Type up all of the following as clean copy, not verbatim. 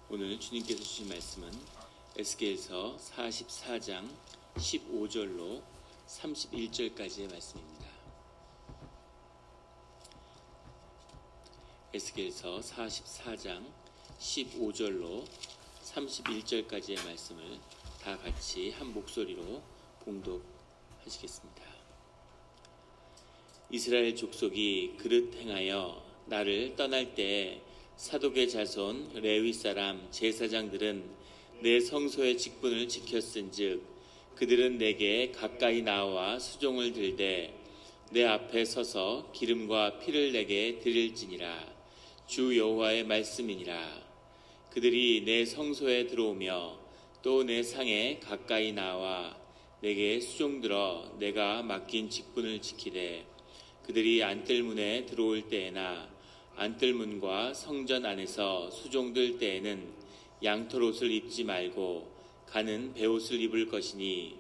오늘 주님께서 주신 말씀은 에스겔서 44장 15절로 31절까지의 말씀입니다. 에스겔서 44장 15절로 31절까지의 말씀을 다 같이 한 목소리로 봉독하시겠습니다. 이스라엘 족속이 그릇 행하여 나를 떠날 때에 사독의 자손 레위 사람 제사장들은 내 성소의 직분을 지켰은즉 그들은 내게 가까이 나와 수종을 들되 내 앞에 서서 기름과 피를 내게 드릴지니라. 주 여호와의 말씀이니라. 그들이 내 성소에 들어오며 또 내 상에 가까이 나와 내게 수종들어 내가 맡긴 직분을 지키되 그들이 안뜰문에 들어올 때에나 안뜰문과 성전 안에서 수종들 때에는 양털옷을 입지 말고 가는 베옷을 입을 것이니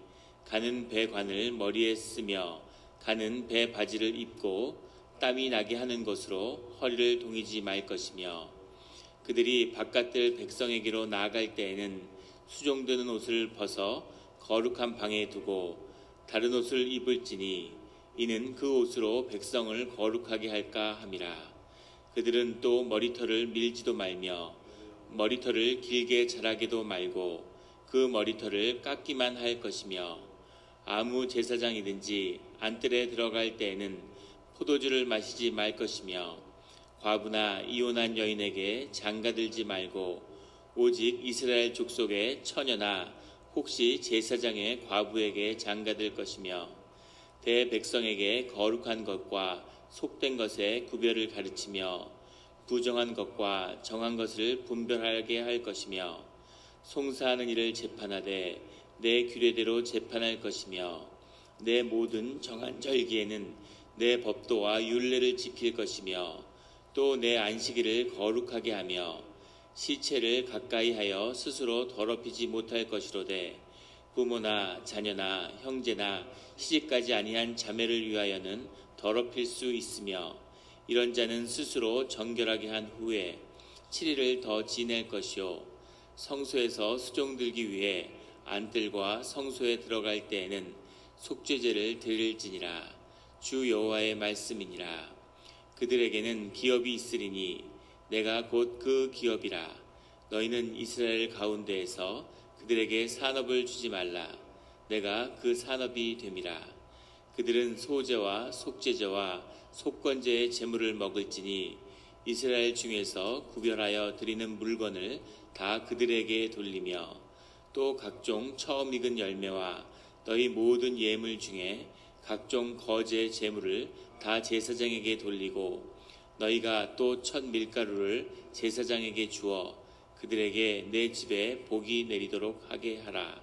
가는 배관을 머리에 쓰며 가는 배 바지를 입고 땀이 나게 하는 것으로 허리를 동이지 말 것이며 그들이 바깥들 백성에게로 나아갈 때에는 수종드는 옷을 벗어 거룩한 방에 두고 다른 옷을 입을지니 이는 그 옷으로 백성을 거룩하게 할까 함이라. 그들은 또 머리털을 밀지도 말며 머리털을 길게 자라게도 말고 그 머리털을 깎기만 할 것이며 아무 제사장이든지 안뜰에 들어갈 때에는 포도주를 마시지 말 것이며 과부나 이혼한 여인에게 장가들지 말고 오직 이스라엘 족속의 처녀나 혹시 제사장의 과부에게 장가들 것이며 대백성에게 거룩한 것과 속된 것의 구별을 가르치며 부정한 것과 정한 것을 분별하게 할 것이며 송사하는 일을 재판하되 내 규례대로 재판할 것이며 내 모든 정한 절기에는 내 법도와 율례를 지킬 것이며 또 내 안식일을 거룩하게 하며 시체를 가까이 하여 스스로 더럽히지 못할 것이로되 부모나 자녀나 형제나 시집가지 아니한 자매를 위하여는 더럽힐 수 있으며 이런 자는 스스로 정결하게 한 후에 7일을 더 지낼 것이요 성소에서 수종들기 위해 안뜰과 성소에 들어갈 때에는 속죄제를 드릴지니라. 주 여호와의 말씀이니라. 그들에게는 기업이 있으리니 내가 곧 그 기업이라. 너희는 이스라엘 가운데에서 그들에게 산업을 주지 말라. 내가 그 산업이 됨이라. 그들은 소제와 속죄제와 속건제의 제물을 먹을지니 이스라엘 중에서 구별하여 드리는 물건을 다 그들에게 돌리며 또 각종 처음 익은 열매와 너희 모든 예물 중에 각종 거제 제물을 다 제사장에게 돌리고 너희가 또 첫 밀가루를 제사장에게 주어 그들에게 내 집에 복이 내리도록 하게 하라.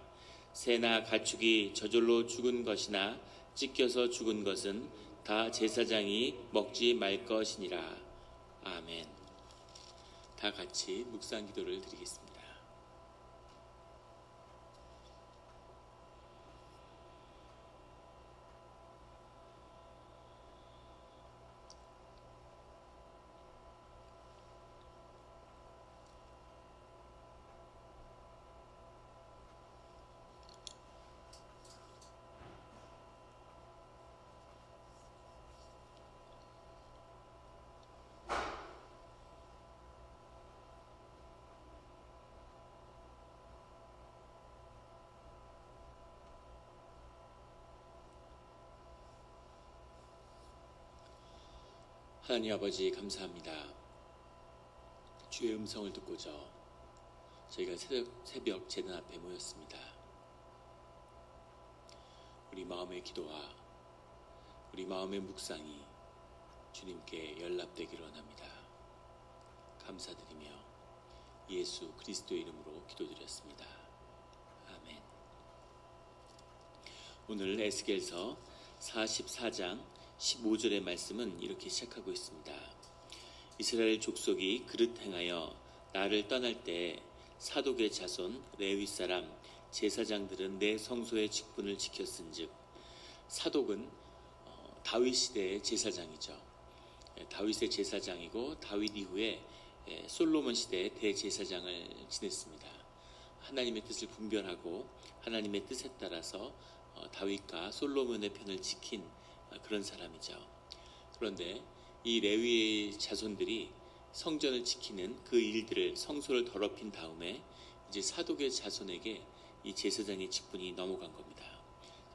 새나 가축이 저절로 죽은 것이나 찢겨서 죽은 것은 다 제사장이 먹지 말 것이니라. 아멘. 다 같이 묵상 기도를 드리겠습니다. 하나님 아버지 감사합니다. 주의 음성을 듣고자 저희가 새벽 제단 앞에 모였습니다. 우리 마음의 기도와 우리 마음의 묵상이 주님께 연락되기를 원합니다. 감사드리며 예수 그리스도의 이름으로 기도드렸습니다. 아멘. 오늘 에스겔서 44장 15절의 말씀은 이렇게 시작하고 있습니다. 이스라엘 족속이 그릇 행하여 나를 떠날 때 사독의 자손 레위 사람 제사장들은 내 성소의 직분을 지켰은즉 사독은 다윗 시대의 제사장이죠. 다윗의 제사장이고 다윗 이후에 솔로몬 시대 대제사장을 지냈습니다. 하나님의 뜻을 분별하고 하나님의 뜻에 따라서 다윗과 솔로몬의 편을 지킨 그런 사람이죠. 그런데 이 레위의 자손들이 성전을 지키는 그 일들을 성소를 더럽힌 다음에 이제 사독의 자손에게 이 제사장의 직분이 넘어간 겁니다.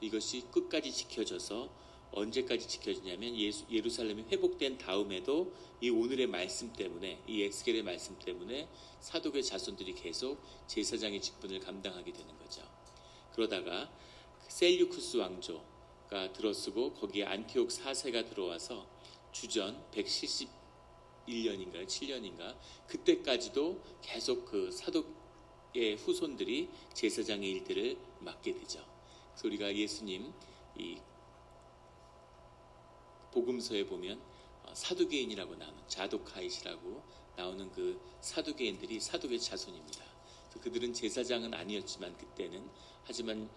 이것이 끝까지 지켜져서 언제까지 지켜지냐면 예루살렘이 회복된 다음에도 이 오늘의 말씀 때문에, 이 에스겔의 말씀 때문에 사독의 자손들이 계속 제사장의 직분을 감당하게 되는 거죠. 그러다가 셀류쿠스 왕조가 들어서고 거기에 안티옥 4세가 들어와서 주전 171년인가요? 7년인가? 그때까지도 계속 그 사독의 후손들이 제사장의 일들을 맡게 되죠. 그래서 우리가 예수님 이 복음서에 보면 사두개인이라고 나오는, 자도카이시라고 나오는 그 사두개인들이 사독의 자손입니다. 그들은 제사장은 아니었지만 그때는, 하지만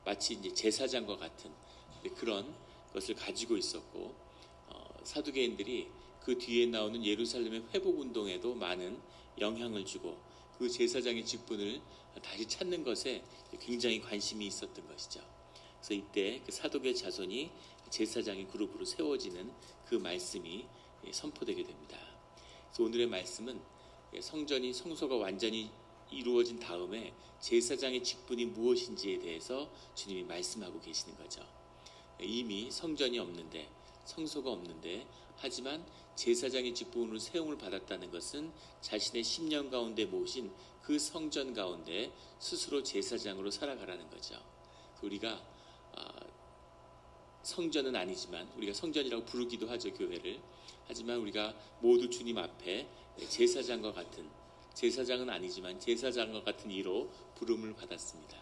마치 이제 제사장과 같은 그런 것을 가지고 있었고, 사두개인들이 그 뒤에 나오는 예루살렘의 회복 운동에도 많은 영향을 주고 그 제사장의 직분을 다시 찾는 것에 굉장히 관심이 있었던 것이죠. 그래서 이때 그 사독의 자손이 제사장의 그룹으로 세워지는 그 말씀이 선포되게 됩니다. 그래서 오늘의 말씀은 성소가 완전히 이루어진 다음에 제사장의 직분이 무엇인지에 대해서 주님이 말씀하고 계시는 거죠. 이미 성전이 없는데, 성소가 없는데, 하지만 제사장의 직분으로 세움을 받았다는 것은 자신의 10년 가운데 모신 그 성전 가운데 스스로 제사장으로 살아가라는 거죠. 우리가 성전은 아니지만, 우리가 성전이라고 부르기도 하죠, 교회를. 하지만 우리가 모두 주님 앞에 제사장과 같은, 제사장은 아니지만 제사장과 같은 이로 부름을 받았습니다.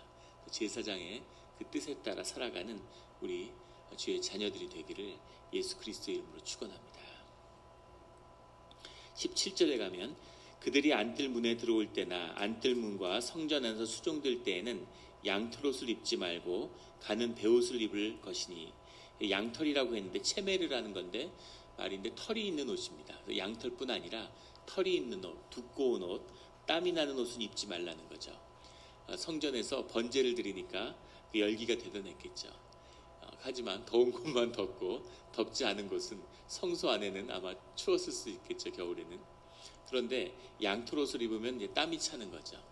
제사장의 그 뜻에 따라 살아가는 우리 주의 자녀들이 되기를 예수 그리스도의 이름으로 축원합니다. 17절에 가면 그들이 안뜰문에 들어올 때나 안뜰문과 성전 안에서 수종될 때에는 양털옷을 입지 말고 가는 베옷을 입을 것이니, 양털이라고 했는데 체메르라는 건데 말인데 털이 있는 옷입니다. 양털뿐 아니라 털이 있는 옷, 두꺼운 옷, 땀이 나는 옷은 입지 말라는 거죠. 성전에서 번제를 드리니까 열기가 대단했겠죠. 하지만 더운 곳만 덥고 덥지 않은 곳은 성소 안에는 아마 추웠을 수 있겠죠, 겨울에는. 그런데 양털옷을 입으면 이제 땀이 차는 거죠.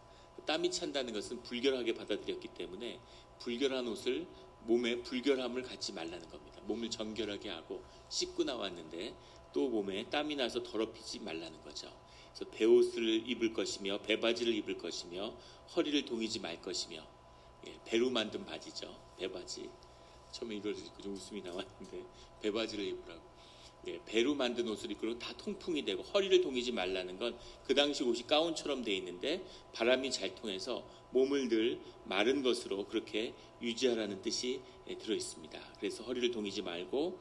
땀이 찬다는 것은 불결하게 받아들였기 때문에 불결한 옷을, 몸에 불결함을 갖지 말라는 겁니다. 몸을 정결하게 하고 씻고 나왔는데 또 몸에 땀이 나서 더럽히지 말라는 거죠. 그래서 베옷을 입을 것이며 배바지를 입을 것이며 허리를 동이지 말 것이며, 배로 만든 바지죠, 배바지. 처음에 이걸 듣고 좀 웃음이 나왔는데 배바지를 입으라고. 배로 만든 옷을 입고 다 통풍이 되고 허리를 동이지 말라는 건 그 당시 옷이 가운처럼 돼 있는데 바람이 잘 통해서 몸을 늘 마른 것으로 그렇게 유지하라는 뜻이 들어 있습니다. 그래서 허리를 동이지 말고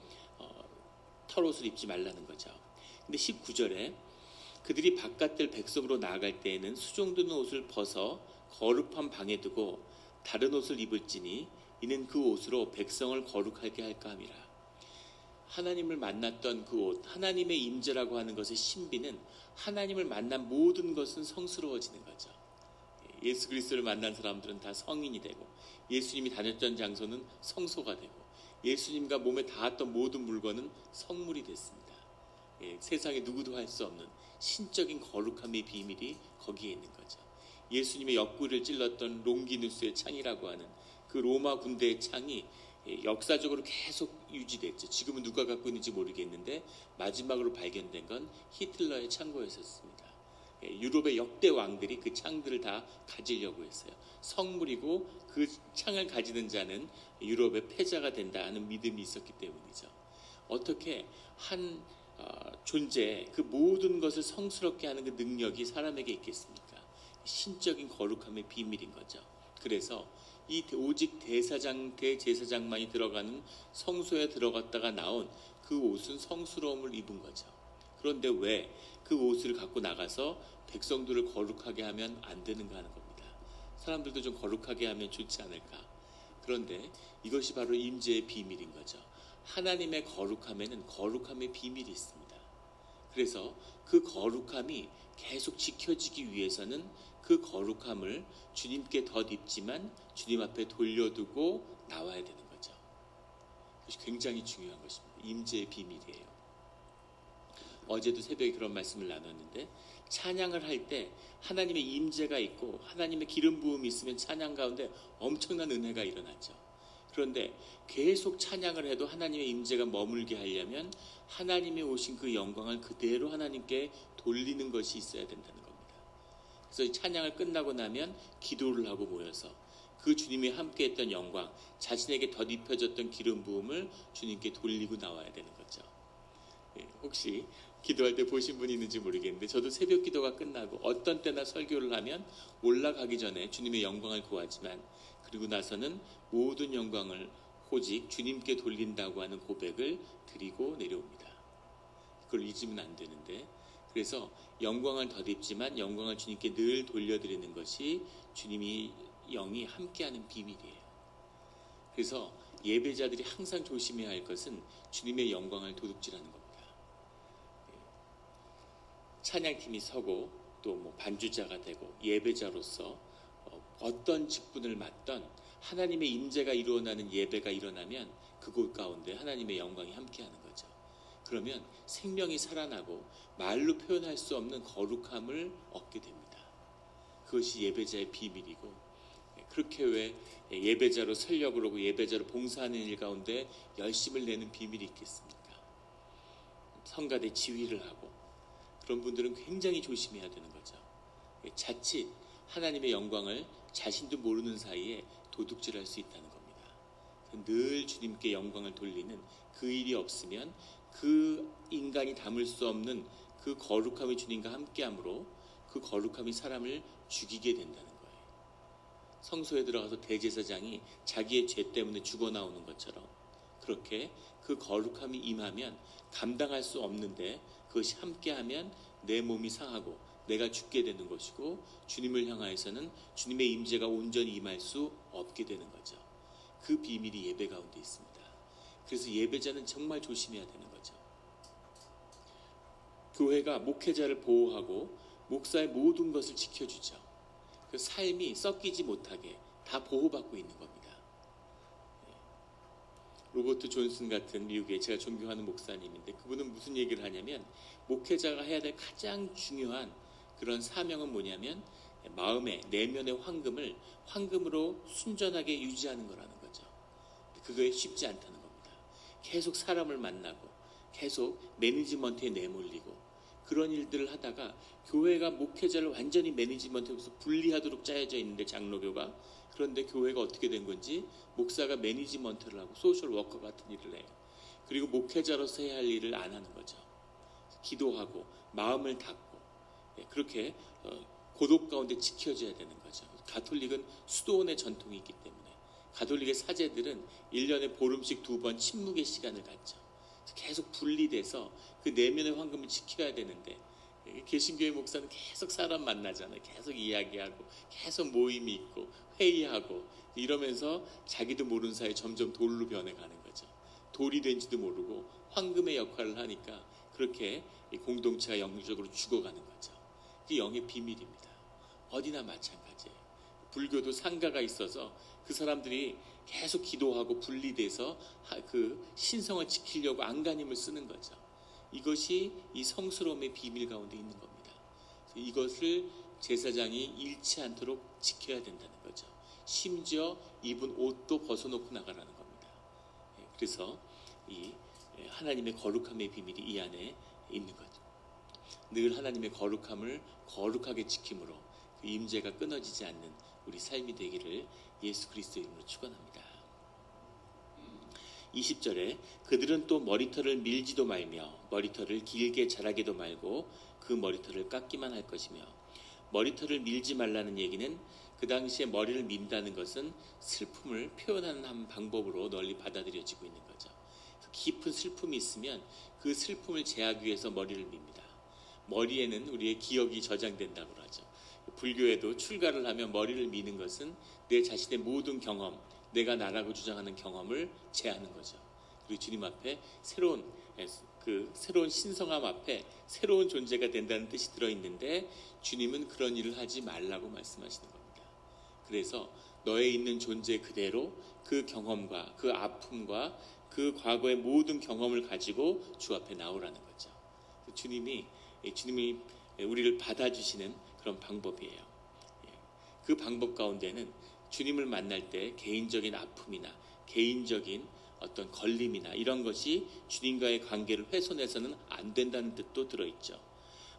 털옷을 입지 말라는 거죠. 근데 19절에 그들이 바깥들 백성으로 나아갈 때에는 수종드는 옷을 벗어 거룩한 방에 두고 다른 옷을 입을지니 이는 그 옷으로 백성을 거룩하게 할까 함이라. 하나님을 만났던 그 옷, 하나님의 임재라고 하는 것의 신비는 하나님을 만난 모든 것은 성스러워지는 거죠. 예수 그리스도를 만난 사람들은 다 성인이 되고, 예수님이 다녔던 장소는 성소가 되고, 예수님과 몸에 닿았던 모든 물건은 성물이 됐습니다. 세상에 누구도 할 수 없는 신적인 거룩함의 비밀이 거기에 있는 거죠. 예수님의 옆구리를 찔렀던 롱기누스의 창이라고 하는 그 로마 군대의 창이 역사적으로 계속 유지됐죠. 지금은 누가 갖고 있는지 모르겠는데 마지막으로 발견된 건 히틀러의 창고였었습니다. 유럽의 역대 왕들이 그 창들을 다 가지려고 했어요. 성물이고 그 창을 가지는 자는 유럽의 패자가 된다는 믿음이 있었기 때문이죠. 어떻게 한 존재, 그 모든 것을 성스럽게 하는 그 능력이 사람에게 있겠습니까? 신적인 거룩함의 비밀인 거죠. 그래서 이 오직 대제사장만이 들어가는 성소에 들어갔다가 나온 그 옷은 성스러움을 입은 거죠. 그런데 왜 그 옷을 갖고 나가서 백성들을 거룩하게 하면 안 되는가 하는 겁니다. 사람들도 좀 거룩하게 하면 좋지 않을까. 그런데 이것이 바로 임재의 비밀인 거죠. 하나님의 거룩함에는 거룩함의 비밀이 있습니다. 그래서 그 거룩함이 계속 지켜지기 위해서는 그 거룩함을 주님께 덧입지만 주님 앞에 돌려두고 나와야 되는 거죠. 그것이 굉장히 중요한 것입니다. 임재의 비밀이에요. 어제도 새벽에 그런 말씀을 나눴는데, 찬양을 할 때 하나님의 임재가 있고 하나님의 기름 부음이 있으면 찬양 가운데 엄청난 은혜가 일어나죠. 그런데 계속 찬양을 해도 하나님의 임재가 머물게 하려면 하나님의 오신 그 영광을 그대로 하나님께 돌리는 것이 있어야 된다는 겁니다. 그래서 찬양을 끝나고 나면 기도를 하고 모여서 그 주님이 함께했던 영광, 자신에게 덧입혀졌던 기름 부음을 주님께 돌리고 나와야 되는 거죠. 혹시 기도할 때 보신 분이 있는지 모르겠는데, 저도 새벽 기도가 끝나고 어떤 때나 설교를 하면 올라가기 전에 주님의 영광을 구하지만 그리고 나서는 모든 영광을 오직 주님께 돌린다고 하는 고백을 드리고 내려옵니다. 그걸 잊으면 안 되는데, 그래서 영광을 덧입지만 영광을 주님께 늘 돌려드리는 것이 주님이 영이 함께하는 비밀이에요. 그래서 예배자들이 항상 조심해야 할 것은 주님의 영광을 도둑질하는 겁니다. 찬양팀이 서고 또 반주자가 되고 예배자로서 어떤 직분을 맡던 하나님의 임재가 일어나는 예배가 일어나면 그곳 가운데 하나님의 영광이 함께하는 거죠. 그러면 생명이 살아나고 말로 표현할 수 없는 거룩함을 얻게 됩니다. 그것이 예배자의 비밀이고, 그렇게 왜 예배자로 서려고 그러고 예배자로 봉사하는 일 가운데 열심을 내는 비밀이 있겠습니까? 성가대 지휘를 하고 그런 분들은 굉장히 조심해야 되는 거죠. 자칫 하나님의 영광을 자신도 모르는 사이에 도둑질할 수 있다는 겁니다. 늘 주님께 영광을 돌리는 그 일이 없으면 그 인간이 담을 수 없는 그 거룩함이 주님과 함께함으로 그 거룩함이 사람을 죽이게 된다는 거예요. 성소에 들어가서 대제사장이 자기의 죄 때문에 죽어 나오는 것처럼 그렇게 그 거룩함이 임하면 감당할 수 없는데 그것이 함께하면 내 몸이 상하고 내가 죽게 되는 것이고, 주님을 향하여서는 주님의 임재가 온전히 임할 수 없게 되는 거죠. 그 비밀이 예배 가운데 있습니다. 그래서 예배자는 정말 조심해야 되는 거죠. 교회가 목회자를 보호하고 목사의 모든 것을 지켜주죠. 그 삶이 섞이지 못하게 다 보호받고 있는 겁니다. 로버트 존슨 같은 미국의 제가 존경하는 목사님인데, 그분은 무슨 얘기를 하냐면, 목회자가 해야 될 가장 중요한 그런 사명은 뭐냐면 마음의 내면의 황금으로 순전하게 유지하는 거라는 거죠. 그거에 쉽지 않다는 겁니다. 계속 사람을 만나고 계속 매니지먼트에 내몰리고 그런 일들을 하다가 교회가 목회자를 완전히 매니지먼트에서 분리하도록 짜여져 있는데, 장로교가, 그런데 교회가 어떻게 된 건지 목사가 매니지먼트를 하고 소셜 워커 같은 일을 해요. 그리고 목회자로서 해야 할 일을 안 하는 거죠. 기도하고 마음을 닫고 그렇게 고독 가운데 지켜져야 되는 거죠. 가톨릭은 수도원의 전통이 있기 때문에 가톨릭의 사제들은 1년에 보름씩 2번 침묵의 시간을 갖죠. 계속 분리돼서 그 내면의 황금을 지켜야 되는데, 개신교회 목사는 계속 사람 만나잖아요. 계속 이야기하고 계속 모임이 있고 회의하고 이러면서 자기도 모르는 사이에 점점 돌로 변해가는 거죠. 돌이 된지도 모르고 황금의 역할을 하니까 그렇게 공동체가 영적으로 죽어가는 거죠. 그게 영의 비밀입니다. 어디나 마찬가지예요. 불교도 상가가 있어서 그 사람들이 계속 기도하고 분리돼서 그 신성을 지키려고 안간힘을 쓰는 거죠. 이것이 이 성스러움의 비밀 가운데 있는 겁니다. 이것을 제사장이 잃지 않도록 지켜야 된다는 거죠. 심지어 입은 옷도 벗어놓고 나가라는 겁니다. 그래서 이 하나님의 거룩함의 비밀이 이 안에 있는 거죠. 늘 하나님의 거룩함을 거룩하게 지킴으로 그 임재가 끊어지지 않는 우리 삶이 되기를 예수 그리스도의 이름으로 축원합니다. 20절에 그들은 또 머리털을 밀지도 말며 머리털을 길게 자라게도 말고 그 머리털을 깎기만 할 것이며, 머리털을 밀지 말라는 얘기는 그 당시에 머리를 민다는 것은 슬픔을 표현하는 한 방법으로 널리 받아들여지고 있는 거죠. 깊은 슬픔이 있으면 그 슬픔을 제하기 위해서 머리를 밉니다. 머리에는 우리의 기억이 저장된다고 하죠. 불교에도 출가를 하면 머리를 미는 것은 내 자신의 모든 경험, 내가 나라고 주장하는 경험을 제하는 거죠. 그리고 주님 앞에 새로운 그 새로운 신성함 앞에 새로운 존재가 된다는 뜻이 들어있는데 주님은 그런 일을 하지 말라고 말씀하시는 겁니다. 그래서 너에 있는 존재 그대로 그 경험과 그 아픔과 그 과거의 모든 경험을 가지고 주 앞에 나오라는 거죠. 주님이 우리를 받아주시는 그런 방법이에요. 그 방법 가운데는 주님을 만날 때 개인적인 아픔이나 개인적인 어떤 걸림이나 이런 것이 주님과의 관계를 훼손해서는 안 된다는 뜻도 들어있죠.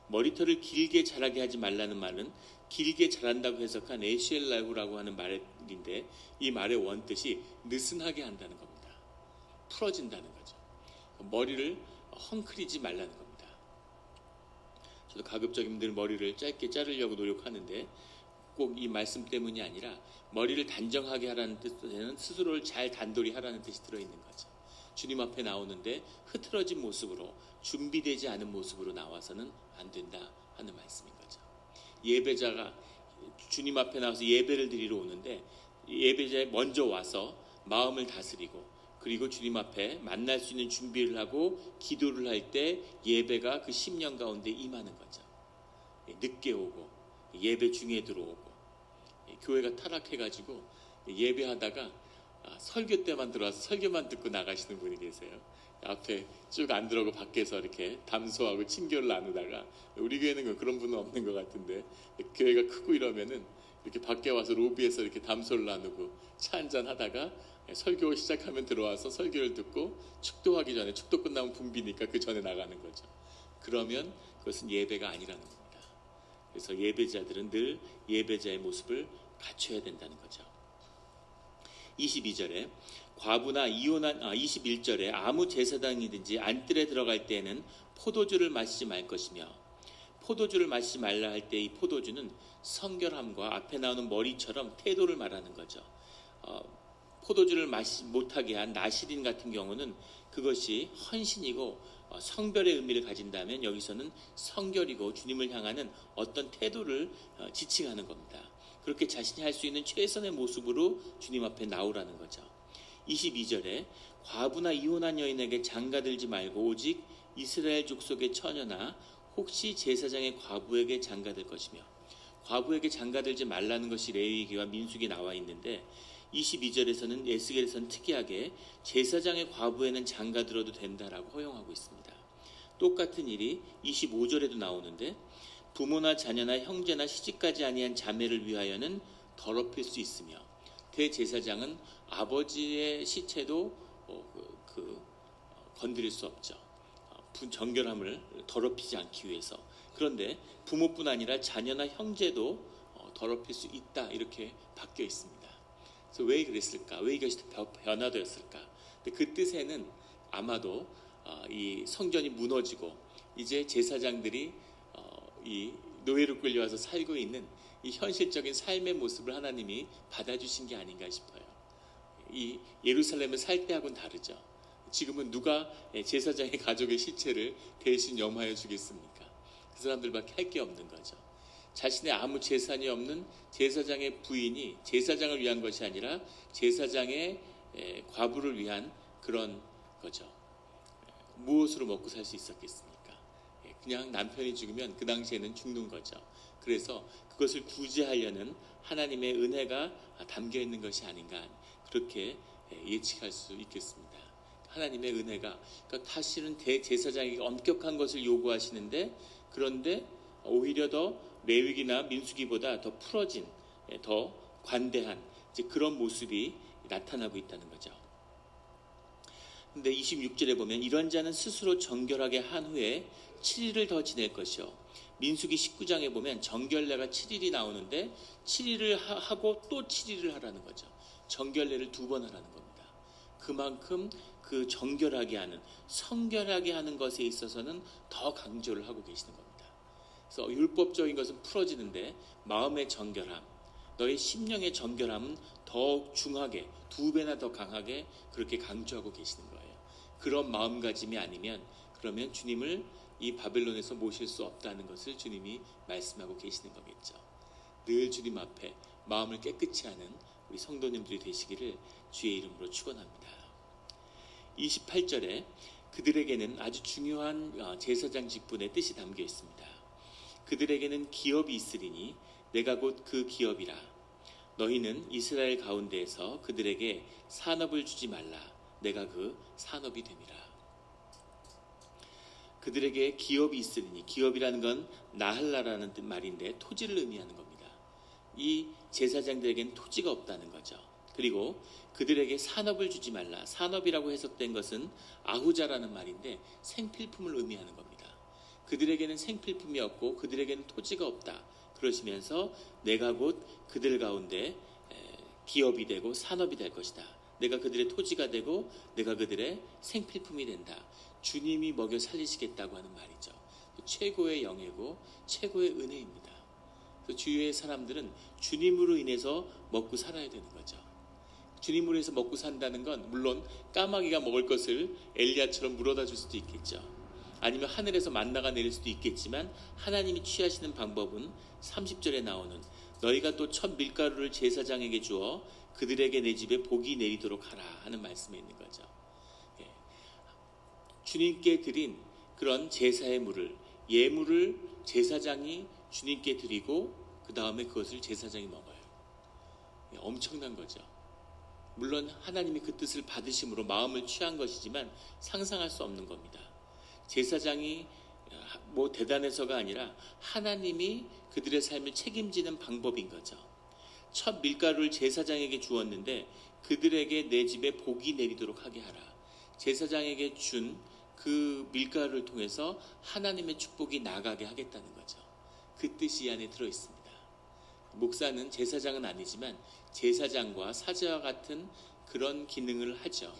머리털을 길게 자라게 하지 말라는 말은 길게 자란다고 해석한 에시엘라후라고 하는 말인데 이 말의 원뜻이 느슨하게 한다는 겁니다. 풀어진다는 거죠. 머리를 헝클이지 말라는 겁니다. 저도 가급적이면 늘 머리를 짧게 자르려고 노력하는데 꼭 이 말씀 때문이 아니라 머리를 단정하게 하라는 뜻에는 스스로를 잘 단돌이 하라는 뜻이 들어있는 거죠. 주님 앞에 나오는데 흐트러진 모습으로 준비되지 않은 모습으로 나와서는 안 된다 하는 말씀인 거죠. 예배자가 주님 앞에 나와서 예배를 드리러 오는데 예배자에 먼저 와서 마음을 다스리고 그리고 주님 앞에 만날 수 있는 준비를 하고 기도를 할 때 예배가 그 심령 가운데 임하는 거죠. 늦게 오고 예배 중에 들어오고 교회가 타락해가지고 예배하다가 설교 때만 들어와서 설교만 듣고 나가시는 분이 계세요. 앞에 쭉 안 들어오고 밖에서 이렇게 담소하고 친교를 나누다가 우리 교회는 그런 분은 없는 것 같은데 교회가 크고 이러면은 이렇게 밖에 와서 로비에서 이렇게 담소를 나누고 차 한잔 하다가 설교 시작하면 들어와서 설교를 듣고 축도하기 전에 축도 끝나면 붐비니까 그 전에 나가는 거죠. 그러면 그것은 예배가 아니라는 겁니다. 그래서 예배자들은 늘 예배자의 모습을 갖춰야 된다는 거죠. 22절에 과부나 이혼한 21절에 아무 제사장이든지 안뜰에 들어갈 때에는 포도주를 마시지 말 것이며 포도주를 마시지 말라 할 때 이 포도주는 성결함과 앞에 나오는 머리처럼 태도를 말하는 거죠. 포도주를 마시지 못하게 한 나시린 같은 경우는 그것이 헌신이고 성별의 의미를 가진다면 여기서는 성결이고 주님을 향하는 어떤 태도를 지칭하는 겁니다. 그렇게 자신이 할 수 있는 최선의 모습으로 주님 앞에 나오라는 거죠. 22절에 과부나 이혼한 여인에게 장가들지 말고 오직 이스라엘 족속의 처녀나 혹시 제사장의 과부에게 장가들 것이며 과부에게 장가들지 말라는 것이 레위기와 민수기에 나와 있는데 22절에서는 에스겔에서는 특이하게 제사장의 과부에는 장가들어도 된다라고 허용하고 있습니다. 똑같은 일이 25절에도 나오는데 부모나 자녀나 형제나 시집가지 아니한 자매를 위하여는 더럽힐 수 있으며 대제사장은 아버지의 시체도 건드릴 수 없죠. 정결함을 더럽히지 않기 위해서. 그런데 부모뿐 아니라 자녀나 형제도 더럽힐 수 있다 이렇게 바뀌어 있습니다. 그래서 왜 그랬을까? 왜 이것이 변화되었을까? 근데 그 뜻에는 아마도 이 성전이 무너지고 이제 제사장들이 이 노예로 끌려와서 살고 있는 이 현실적인 삶의 모습을 하나님이 받아주신 게 아닌가 싶어요. 이 예루살렘을 살 때하고는 다르죠. 지금은 누가 제사장의 가족의 시체를 대신 염화해 주겠습니까? 그 사람들밖에 할 게 없는 거죠. 자신의 아무 재산이 없는 제사장의 부인이 제사장을 위한 것이 아니라 제사장의 과부를 위한 그런 거죠. 무엇으로 먹고 살 수 있었겠습니까? 그냥 남편이 죽으면 그 당시에는 죽는 거죠. 그래서 그것을 구제하려는 하나님의 은혜가 담겨 있는 것이 아닌가 그렇게 예측할 수 있겠습니다. 하나님의 은혜가 그러니까 사실은 대제사장에게 엄격한 것을 요구하시는데 그런데 오히려 더 레위기나 민수기보다 더 풀어진 더 관대한 이제 그런 모습이 나타나고 있다는 거죠. 근데 26절에 보면 이런 자는 스스로 정결하게 한 후에 7일을 더 지낼 것이요. 민수기 19장에 보면 정결례가 7일이 나오는데 7일을 하고 또 7일을 하라는 거죠. 정결례를 2번 하라는 겁니다. 그만큼 그 정결하게 하는 성결하게 하는 것에 있어서는 더 강조를 하고 계시는 겁니다. 그래서 율법적인 것은 풀어지는데 마음의 정결함, 너의 심령의 정결함은 더욱 중하게 2배나 더 강하게 그렇게 강조하고 계시는 거예요. 그런 마음가짐이 아니면 그러면 주님을 이 바벨론에서 모실 수 없다는 것을 주님이 말씀하고 계시는 거겠죠. 늘 주님 앞에 마음을 깨끗이 하는 우리 성도님들이 되시기를 주의 이름으로 축원합니다. 28절에 그들에게는 아주 중요한 제사장 직분의 뜻이 담겨 있습니다. 그들에게는 기업이 있으리니 내가 곧 그 기업이라. 너희는 이스라엘 가운데에서 그들에게 산업을 주지 말라. 내가 그 산업이 됨이라. 그들에게 기업이 있으리니, 기업이라는 건 나할라라는 말인데 토지를 의미하는 겁니다. 이 제사장들에게는 토지가 없다는 거죠. 그리고 그들에게 산업을 주지 말라. 산업이라고 해석된 것은 아후자라는 말인데 생필품을 의미하는 겁니다. 그들에게는 생필품이 없고 그들에게는 토지가 없다. 그러시면서 내가 곧 그들 가운데 기업이 되고 산업이 될 것이다. 내가 그들의 토지가 되고 내가 그들의 생필품이 된다. 주님이 먹여 살리시겠다고 하는 말이죠. 최고의 영예고 최고의 은혜입니다. 주위의 사람들은 주님으로 인해서 먹고 살아야 되는 거죠. 주님으로 해서 먹고 산다는 건 물론 까마귀가 먹을 것을 엘리야처럼 물어다 줄 수도 있겠죠. 아니면 하늘에서 만나가 내릴 수도 있겠지만 하나님이 취하시는 방법은 30절에 나오는 너희가 또 첫 밀가루를 제사장에게 주어 그들에게 내 집에 복이 내리도록 하라 하는 말씀에 있는 거죠. 주님께 드린 그런 제사의 물을, 예물을 제사장이 주님께 드리고 그 다음에 그것을 제사장이 먹어요. 엄청난 거죠. 물론 하나님이 그 뜻을 받으심으로 마음을 취한 것이지만 상상할 수 없는 겁니다. 제사장이 뭐 대단해서가 아니라 하나님이 그들의 삶을 책임지는 방법인 거죠. 첫 밀가루를 제사장에게 주었는데 그들에게 내 집에 복이 내리도록 하게 하라. 제사장에게 준 그 밀가루를 통해서 하나님의 축복이 나가게 하겠다는 거죠. 그 뜻이 이 안에 들어있습니다. 목사는 제사장은 아니지만 제사장과 사제와 같은 그런 기능을 하죠.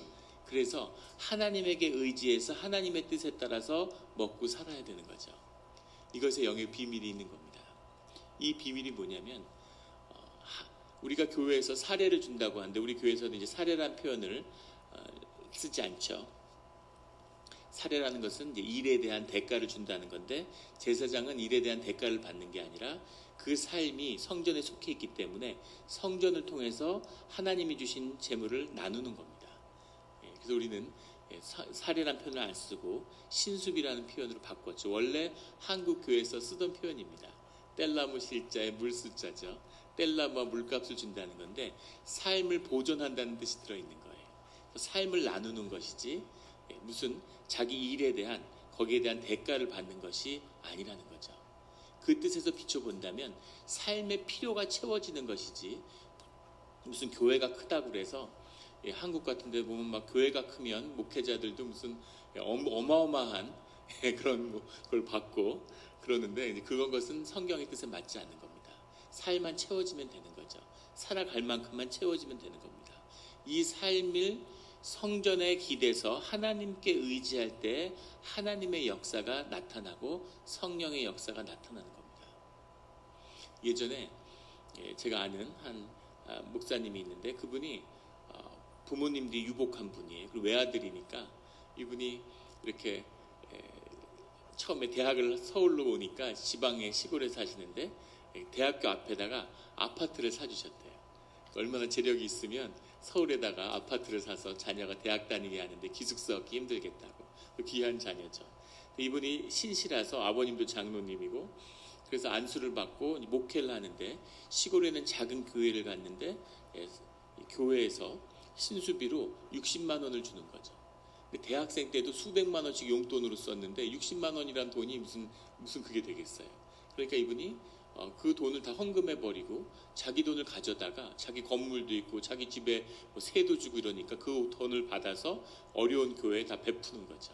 그래서 하나님에게 의지해서 하나님의 뜻에 따라서 먹고 살아야 되는 거죠. 이것에 영의 비밀이 있는 겁니다. 이 비밀이 뭐냐면 우리가 교회에서 사례를 준다고 하는데 우리 교회에서는 이제 사례란 표현을 쓰지 않죠. 사례라는 것은 이제 일에 대한 대가를 준다는 건데 제사장은 일에 대한 대가를 받는 게 아니라 그 삶이 성전에 속해 있기 때문에 성전을 통해서 하나님이 주신 재물을 나누는 겁니다. 그래서 우리는 사례란 표현을 안 쓰고 신수비라는 표현으로 바꿨죠. 원래 한국 교회에서 쓰던 표현입니다. 뗄나무 실자의 물수자죠. 뗄나무와 물값을 준다는 건데 삶을 보존한다는 뜻이 들어있는 거예요. 삶을 나누는 것이지 무슨 자기 일에 대한 거기에 대한 대가를 받는 것이 아니라는 거죠. 그 뜻에서 비춰본다면 삶의 필요가 채워지는 것이지 무슨 교회가 크다고 그래서 한국 같은 데 보면 막 교회가 크면 목회자들도 무슨 어마어마한 그런 걸 받고 그러는데 그건 것은 성경의 뜻에 맞지 않는 겁니다. 삶만 채워지면 되는 거죠. 살아갈 만큼만 채워지면 되는 겁니다. 이 삶을 성전에 기대서 하나님께 의지할 때 하나님의 역사가 나타나고 성령의 역사가 나타나는 겁니다. 예전에 제가 아는 한 목사님이 있는데 그분이 부모님들이 유복한 분이에요. 그리고 외아들이니까 이분이 이렇게 처음에 대학을 서울로 오니까 지방의 시골에 사시는데 대학교 앞에다가 아파트를 사주셨대요. 얼마나 재력이 있으면 서울에다가 아파트를 사서 자녀가 대학 다니게 하는데 기숙사 얻기 힘들겠다고. 귀한 자녀죠. 이분이 신시라서 아버님도 장로님이고 그래서 안수를 받고 목회를 하는데 시골에는 작은 교회를 갔는데 교회에서 신수비로 60만 원을 주는 거죠. 대학생 때도 수백만 원씩 용돈으로 썼는데 60만 원이란 돈이 무슨 그게 되겠어요. 그러니까 이분이 그 돈을 다 헌금해 버리고 자기 돈을 가져다가 자기 건물도 있고 자기 집에 뭐 세도 주고 이러니까 그 돈을 받아서 어려운 교회에 다 베푸는 거죠.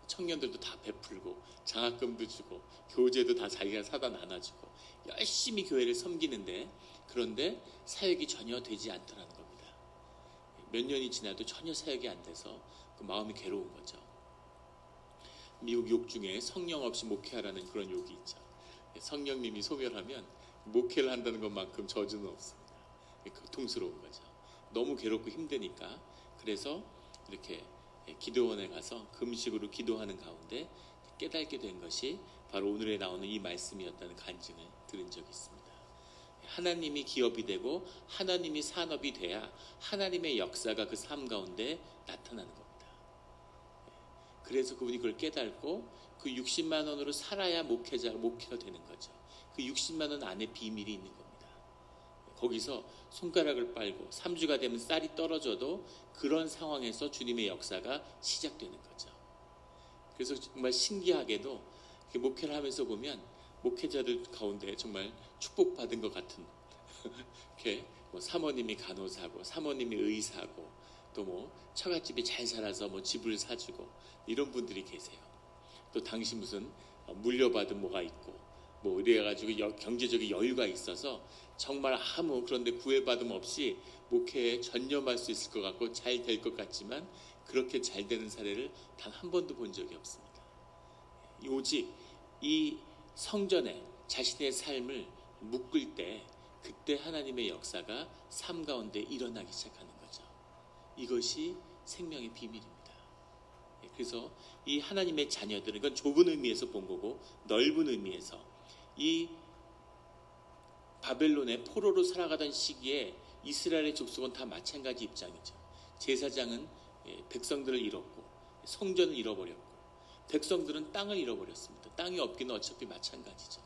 청년들도 다 베풀고 장학금도 주고 교재도 다 자기가 사다 나눠주고 열심히 교회를 섬기는데 그런데 사역이 전혀 되지 않더라는 겁니다. 몇 년이 지나도 전혀 사역이 안 돼서 그 마음이 괴로운 거죠. 미국 욕 중에 성령 없이 목회하라는 그런 욕이 있죠. 성령님이 소멸하면 목회를 한다는 것만큼 저주는 없습니다. 고통스러운 거죠. 너무 괴롭고 힘드니까 그래서 이렇게 기도원에 가서 금식으로 기도하는 가운데 깨닫게 된 것이 바로 오늘에 나오는 이 말씀이었다는 간증을 들은 적이 있습니다. 하나님이 기업이 되고 하나님이 산업이 돼야 하나님의 역사가 그 삶 가운데 나타나는 겁니다. 그래서 그분이 그걸 깨닫고 그 60만 원으로 살아야 목회가 되는 거죠. 그 60만 원 안에 비밀이 있는 겁니다. 거기서 손가락을 빨고 3주가 되면 쌀이 떨어져도 그런 상황에서 주님의 역사가 시작되는 거죠. 그래서 정말 신기하게도 목회를 하면서 보면 목회자들 가운데 정말 축복받은 것 같은 이렇게 뭐 사모님이 간호사고 사모님이 의사고 또 뭐 처갓집이 잘 살아서 뭐 집을 사주고 이런 분들이 계세요. 또 당시 무슨 물려받은 뭐가 있고 뭐 이래가지고 경제적인 여유가 있어서 정말 아무 그런데 구애받음 없이 목회에 전념할 수 있을 것 같고 잘 될 것 같지만 그렇게 잘 되는 사례를 단 한 번도 본 적이 없습니다. 오직 이 성전에 자신의 삶을 묶을 때 그때 하나님의 역사가 삶 가운데 일어나기 시작하는 거죠. 이것이 생명의 비밀입니다. 그래서 이 하나님의 자녀들은 이건 좁은 의미에서 본 거고 넓은 의미에서 이 바벨론의 포로로 살아가던 시기에 이스라엘의 족속은 다 마찬가지 입장이죠. 제사장은 백성들을 잃었고 성전을 잃어버렸고 백성들은 땅을 잃어버렸습니다. 땅이 없기는 어차피 마찬가지죠.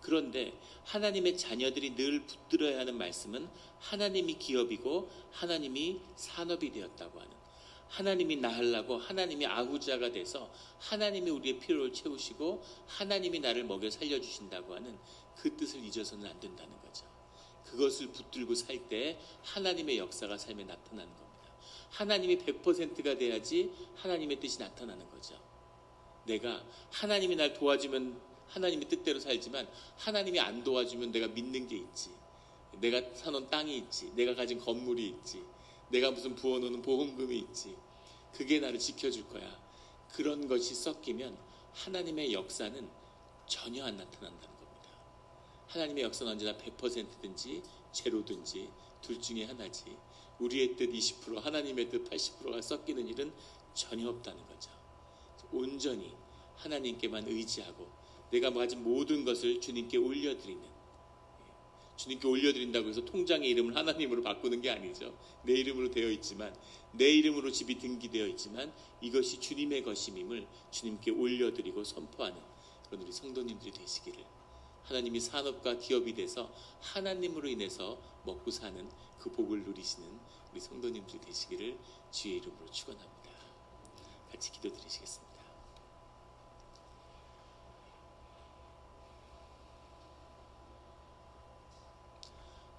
그런데 하나님의 자녀들이 늘 붙들어야 하는 말씀은 하나님이 기업이고 하나님이 산업이 되었다고 하는, 하나님이 나으려고 하나님이 아구자가 돼서 하나님이 우리의 필요를 채우시고 하나님이 나를 먹여 살려주신다고 하는 그 뜻을 잊어서는 안 된다는 거죠. 그것을 붙들고 살 때 하나님의 역사가 삶에 나타나는 겁니다. 하나님이 100%가 돼야지 하나님의 뜻이 나타나는 거죠. 내가 하나님이 날 도와주면 하나님의 뜻대로 살지만 하나님이 안 도와주면 내가 믿는 게 있지, 내가 사놓은 땅이 있지, 내가 가진 건물이 있지, 내가 무슨 부어놓는 보험금이 있지, 그게 나를 지켜줄 거야. 그런 것이 섞이면 하나님의 역사는 전혀 안 나타난다는 겁니다. 하나님의 역사는 언제나 100%든지 제로든지 둘 중에 하나지 우리의 뜻 20% 하나님의 뜻 80%가 섞이는 일은 전혀 없다는 거죠. 온전히 하나님께만 의지하고 내가 가진 모든 것을 주님께 올려드리는, 주님께 올려드린다고 해서 통장의 이름을 하나님으로 바꾸는 게 아니죠. 내 이름으로 되어 있지만, 내 이름으로 집이 등기되어 있지만 이것이 주님의 것임임을 주님께 올려드리고 선포하는 그런 우리 성도님들이 되시기를, 하나님이 산업과 기업이 돼서 하나님으로 인해서 먹고 사는 그 복을 누리시는 우리 성도님들이 되시기를 주의 이름으로 축원합니다. 같이 기도드리시겠습니다.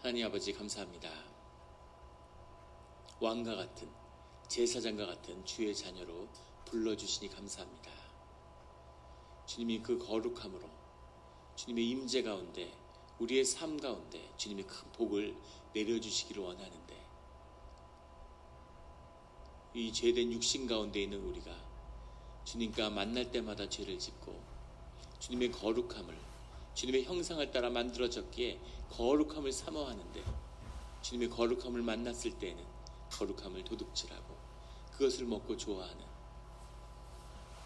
하나님 아버지 감사합니다. 왕과 같은 제사장과 같은 주의 자녀로 불러주시니 감사합니다. 주님이 그 거룩함으로 주님의 임재 가운데 우리의 삶 가운데 주님의 큰 복을 내려주시기를 원하는데, 이 죄된 육신 가운데 있는 우리가 주님과 만날 때마다 죄를 짓고 주님의 거룩함을, 주님의 형상을 따라 만들어졌기에 거룩함을 사모하는데 주님의 거룩함을 만났을 때에는 거룩함을 도둑질하고 그것을 먹고 좋아하는,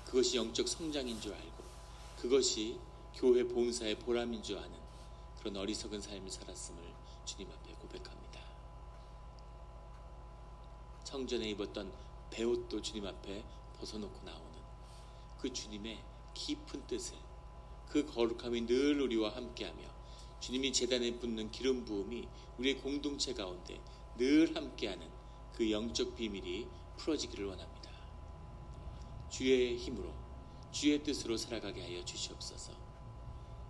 그것이 영적 성장인 줄 알고 그것이 교회 봉사의 보람인 줄 아는 그런 어리석은 삶을 살았음을 주님 앞에 고백합니다. 성전에 입었던 베옷도 주님 앞에 벗어놓고 나오는 그 주님의 깊은 뜻을, 그 거룩함이 늘 우리와 함께하며 주님이 제단에 붓는 기름 부음이 우리의 공동체 가운데 늘 함께하는 그 영적 비밀이 풀어지기를 원합니다. 주의 힘으로 주의 뜻으로 살아가게 하여 주시옵소서.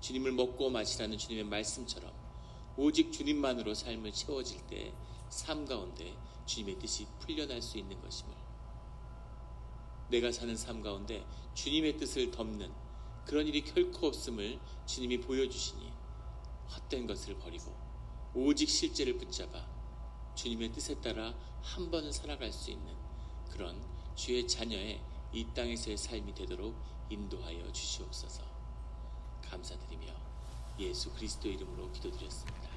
주님을 먹고 마시라는 주님의 말씀처럼 오직 주님만으로 삶을 채워질 때 삶 가운데 주님의 뜻이 풀려날 수 있는 것임을, 내가 사는 삶 가운데 주님의 뜻을 덮는 그런 일이 결코 없음을 주님이 보여주시니 헛된 것을 버리고 오직 실제를 붙잡아 주님의 뜻에 따라 한 번은 살아갈 수 있는 그런 주의 자녀의 이 땅에서의 삶이 되도록 인도하여 주시옵소서. 감사드리며 예수 그리스도 이름으로 기도드렸습니다.